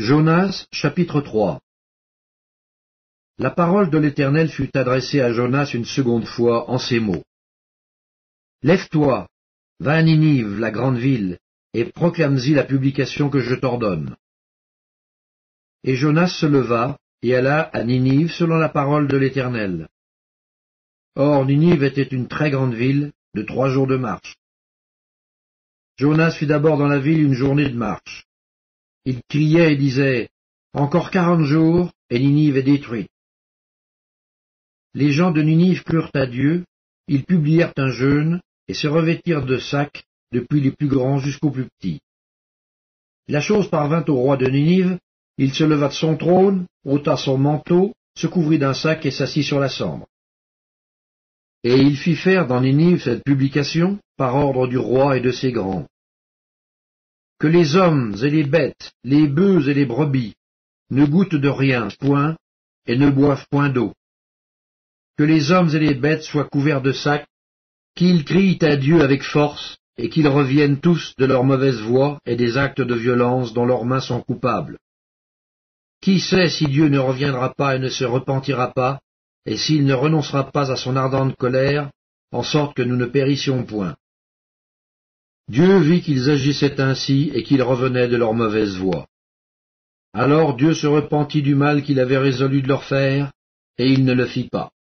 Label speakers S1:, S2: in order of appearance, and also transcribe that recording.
S1: Jonas, chapitre 3. La parole de l'Éternel fut adressée à Jonas une seconde fois en ces mots. Lève-toi, va à Ninive, la grande ville, et proclame-y la publication que je t'ordonne. Et Jonas se leva, et alla à Ninive selon la parole de l'Éternel. Or Ninive était une très grande ville, de 3 jours de marche. Jonas fut d'abord dans la ville une journée de marche. Il criait et disait, « Encore 40 jours, et Ninive est détruite. » Les gens de Ninive crurent à Dieu, ils publièrent un jeûne, et se revêtirent de sacs, depuis les plus grands jusqu'aux plus petits. La chose parvint au roi de Ninive, il se leva de son trône, ôta son manteau, se couvrit d'un sac et s'assit sur la cendre. Et il fit faire dans Ninive cette publication, par ordre du roi et de ses grands. Que les hommes et les bêtes, les bœufs et les brebis, ne goûtent de rien, point, et ne boivent point d'eau. Que les hommes et les bêtes soient couverts de sacs, qu'ils crient à Dieu avec force, et qu'ils reviennent tous de leur mauvaise voie et des actes de violence dont leurs mains sont coupables. Qui sait si Dieu ne reviendra pas et ne se repentira pas, et s'il ne renoncera pas à son ardente colère, en sorte que nous ne périssions point. Dieu vit qu'ils agissaient ainsi et qu'ils revenaient de leur mauvaise voie. Alors Dieu se repentit du mal qu'il avait résolu de leur faire, et il ne le fit pas.